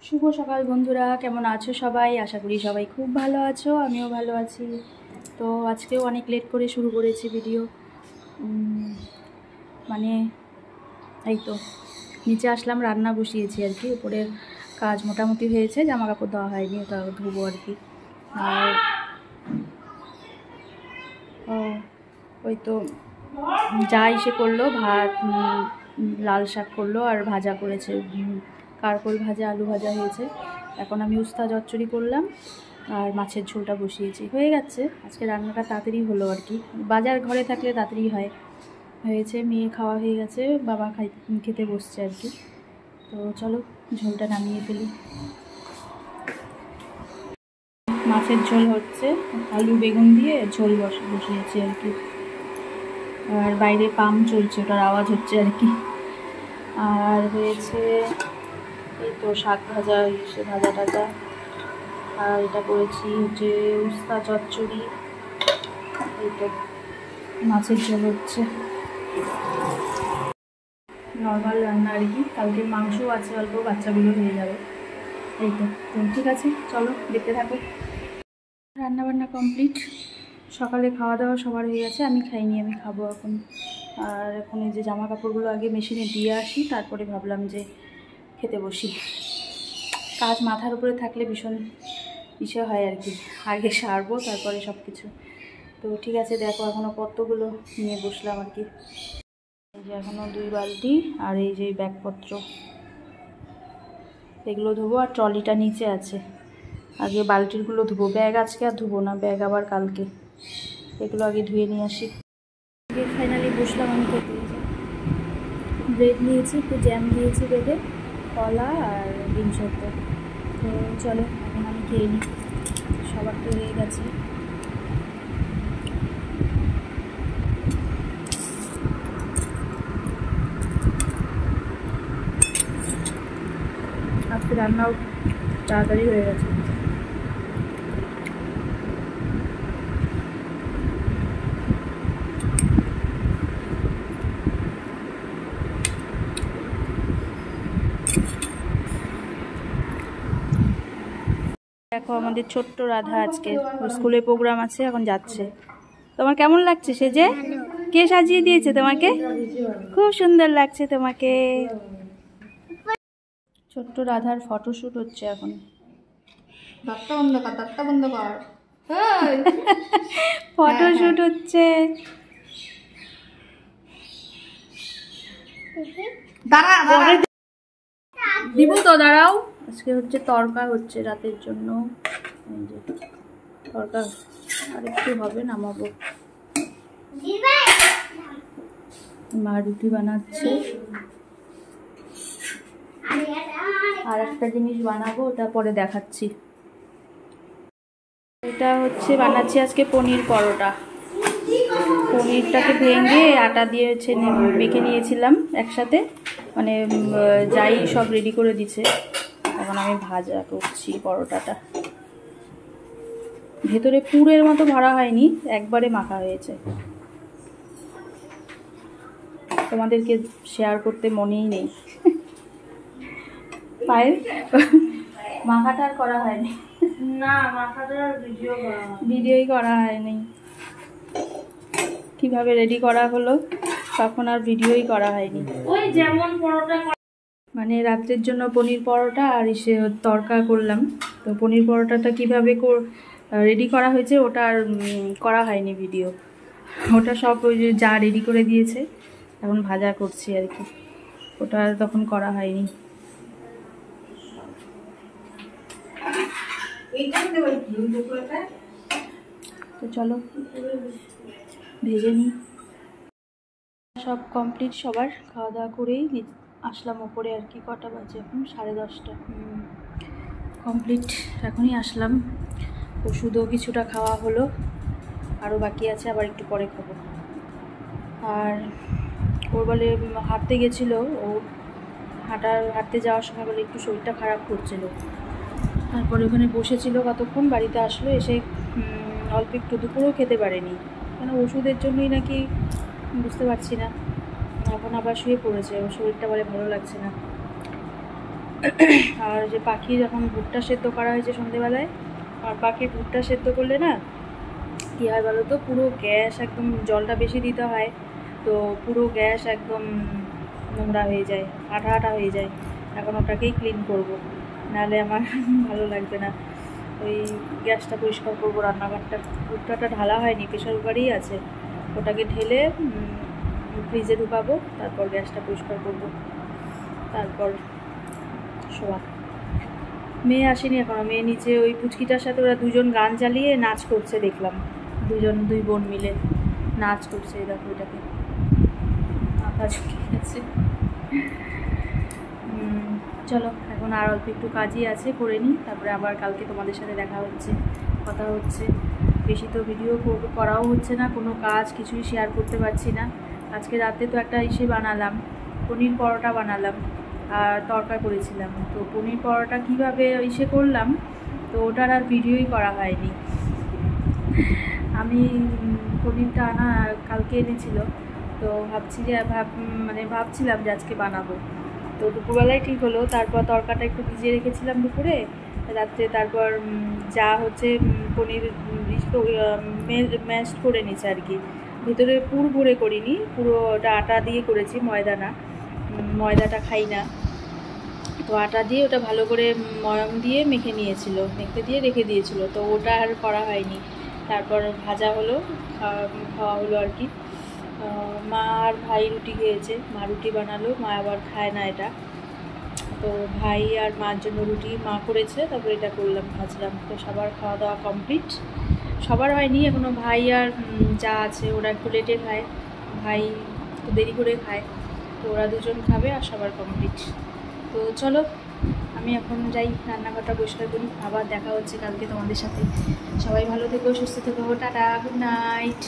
শুভ সকাল বন্ধুরা, কেমন আছো সবাই? আশা করি সবাই খুব ভালো আছো, আমিও ভালো আছি। তো আজকেও অনেক লেট করে শুরু করেছি ভিডিও। মানে এই তো নিচে আসলাম, রান্না বসিয়েছি আর কি। উপরের কাজ মোটামুটি হয়েছে, জামা কাপড় দেওয়া হয়নি, ওটা ধুবো আর কি। আর ওই তো যা এসে করলো, ভাত লাল শাক করলো আর ভাজা করেছে, কারকোল ভাজা, আলু ভাজা হয়েছে। এখন আমি উস্তা চচ্চড়ি করলাম আর মাছের ঝোলটা বসিয়েছি, হয়ে গেছে। আজকে রান্নাটা তাড়াতাড়ি হলো আর কি, বাজার ঘরে থাকলে তাড়াতাড়ি হয়েছে। মেয়ে খাওয়া হয়ে গেছে, বাবা খেতে বসছে আর কি। তো চলো ঝোলটা নামিয়ে ফেলি। মাছের ঝোল হচ্ছে, আলু বেগুন দিয়ে ঝোল বসিয়েছি আর কি। আর বাইরে পাম্প চলছে, ওটার আওয়াজ হচ্ছে আর কি। আর হয়েছে এই তো শাক ভাজা, ভাজা টাজা। আর এটা করেছি হচ্ছে উস্তা চচ্চড়ি, এই তো মাছের ঝোল হচ্ছে। নর্মাল রান্না আর কি, কালকে মাংসও আছে অল্প, বাচ্চাগুলো হয়ে যাবে। এই তো ঠিক আছে, চলো দেখতে থাকো। রান্নাবান্না কমপ্লিট, সকালে খাওয়া দাওয়া সবার হয়ে গেছে, আমি খাইনি, আমি খাবো এখন। আর এখন এই যে জামা কাপড়গুলো আগে মেশিনে দিয়ে আসি, তারপরে ভাবলাম যে খেতে বসি। কাজ মাথার উপরে থাকলে ভীষণ ইচ্ছে হয় আর কি, আগে সারবো তারপরে সব কিছু। তো ঠিক আছে, দেখো এখনও কতগুলো নিয়ে বসলাম আর কি। এই যে এখনও 2 বালতি, আর এই যে ব্যাগপত্র, এগুলো ধোবো। আর ট্রলিটা নিচে আছে, আগে বালতিগুলো ধুবো। ব্যাগ আজকে আর ধুবো না, ব্যাগ আবার কালকে। এগুলো আগে ধুয়ে নিয়ে আসি। ফাইনালি বসলাম আমি খেতে। ব্রেড নিয়েছি, একটু জ্যাম দিয়েছি ব্রেডে, কলা আর ডিম সেদ্ধ। তো চলো এখন আমি খেয়ে নিই, সবার তো হয়ে গেছে। আজকে রান্নাও তাড়াতাড়ি হয়ে গেছে। দেখো আমাদের ছোট্ট রাধা, আজকে স্কুলে প্রোগ্রাম আছে, এখন যাচ্ছে। তোমার কেমন লাগছে সেজে? কে সাজিয়ে দিয়েছে তোমাকে? খুব সুন্দর লাগছে তোমাকে। ছোট্ট রাধার ফটোশুট হচ্ছে এখন। ফটোশুট হচ্ছে। দিব তো, দাঁড়াও। আজকে হচ্ছে তরকা হচ্ছে রাতের জন্য, তরকা আর একটু হবে, নামাবো। মা রুটি বানাচ্ছে, আর একটা জিনিস বানাবো, ওটা পরে দেখাচ্ছি। এটা হচ্ছে বানাচ্ছি আজকে পনির পরোটা। পনিরটাকে ভেঙে আটা দিয়ে মেখে নিয়েছিলাম একসাথে, মানে যাই সব রেডি করে দিছে। এখন আমি ভাজা করছি পরোটাটা। ভেতরে পুরের মতো ভরা হয়নি, একবারে মাখা হয়েছে। তোমাদেরকে শেয়ার করতে মনেই নেই, পায়েল মাখাটা আর করা হয়নি। না, মাখাটার ভিডিওই করা হয়নি। কিভাবে রেডি করা হলো তখন আর ভিডিওই করা হয়নি। ওই যেমন পরোটা, মানে রাত্রের জন্য পনির পরোটা আর এসে তরকা করলাম। তো পনির পরোটাটা কিভাবে রেডি করা হয়েছে ওটা আর করা হয়নি ভিডিও। ওটা সব ওই যে যা রেডি করে দিয়েছে, এখন ভাজা করছি আর কি, ওটা আর তখন করা হয়নি। তো চলো ভেজে নিই। সব কমপ্লিট, সবার খাওয়া দাওয়া করেই আসলাম ওপরে আর কি। কটা বাজে এখন? 10:30 কমপ্লিট, এখনই আসলাম। ওষুধও কিছুটা খাওয়া হলো, আরও বাকি আছে, আবার একটু পরে খাবো। আর ওর বলে হাঁটতে গেছিলো, ও হাঁটতে যাওয়ার সময় বলে একটু শরীরটা খারাপ করছিল। তারপরে ওখানে বসেছিল কতক্ষণ, বাড়িতে আসলো, এসে অল্প একটু, দুপুরেও খেতে পারেনি, কেন ওষুধের জন্যই নাকি বুঝতে পারছি না। এখন আবার শুয়ে পড়েছে, ওর শরীরটা বলে ভালো লাগছে না। আর যে পাখি যখন ভুট্টা সেদ্ধ করা হয়েছে সন্ধেবেলায়, আর পাখির ভুট্টা সেদ্ধ করলে না কী হয় বলো তো, পুরো গ্যাস একদম, জলটা বেশি দিতে হয় তো পুরো গ্যাস একদম নোংরা হয়ে যায়, আঠা আঠা হয়ে যায়। এখন ওটাকেই ক্লিন করব, নাহলে আমার ভালো লাগবে না। ওই গ্যাসটা পরিষ্কার করবো, রান্নাঘরটা, ভুট্টাটা ঢালা হয়নি, প্রেশার কুকারেই আছে, ওটাকে ঢেলে ফ্রিজে ঢুকাবো, তারপর গ্যাসটা পরিষ্কার করব, তারপর শোয়া। মেয়ে আসেনি এখনো, মেয়ে নিচে ওই পুচকিটার সাথে ওরা দুজন গান চালিয়ে নাচ করছে, দেখলাম দুই বোন মিলে নাচ করছে। দেখো এটাকে মাথা ঝুঁকিয়ে গেছে। চলো এখন আর অল্প একটু কাজই আছে, করে নিই, তারপরে আবার কালকে তোমাদের সাথে দেখা হচ্ছে, কথা হচ্ছে। বেশি তো ভিডিও করাও হচ্ছে না, কোনো কাজ কিছুই শেয়ার করতে পারছি না। আজকে রাতে তো একটা বানালাম, পনির পরোটা বানালাম আর তরকা করেছিলাম। তো পনির পরোটা কীভাবে করলাম, তো ওটার আর ভিডিওই করা হয়নি। আমি পনিরটা আনা কালকে এনেছিল, তো ভাবছিলাম যে আজকে বানাবো। তো দুপুরবেলায় ঠিক হলো, তারপর তরকাটা একটু ভিজিয়ে রেখেছিলাম দুপুরে, রাত্রে তারপর যা হচ্ছে পনির ম্যাশ করে নিচ্ছে আর কি, ভিতরে পুর ভরে করিনি, পুরো ওটা আটা দিয়ে করেছি, ময়দা না, ময়দাটা খাই না, তো আটা দিয়ে ওটা ভালো করে ময়াম দিয়ে মেখে দিয়ে রেখে দিয়েছিল, তো ওটা আর করা হয়নি। তারপর ভাজা হলো, খাওয়া হলো আর কি। মা আর ভাই রুটি খেয়েছে, মা রুটি বানালো, মা আবার খায় না এটা, তো ভাই আর মার জন্য রুটি মা করেছে, তারপর এটা করলাম, ভাজলাম। তো সবার খাওয়া দাওয়া কমপ্লিট, সবার হয়নি এখনও, ভাই আর যা আছে ওরা একটু লেটে খায়, ভাই একটু দেরি করে খায়, তো ওরা দুজন খাবে, আর সবার কমপ্লিট। তো চলো আমি এখন যাই, রান্নাঘরটা পরিষ্কার করি, আবার দেখা হচ্ছে কালকে তোমাদের সাথে। সবাই ভালো থেকো, সুস্থ থেকো, টাটা, গুড নাইট।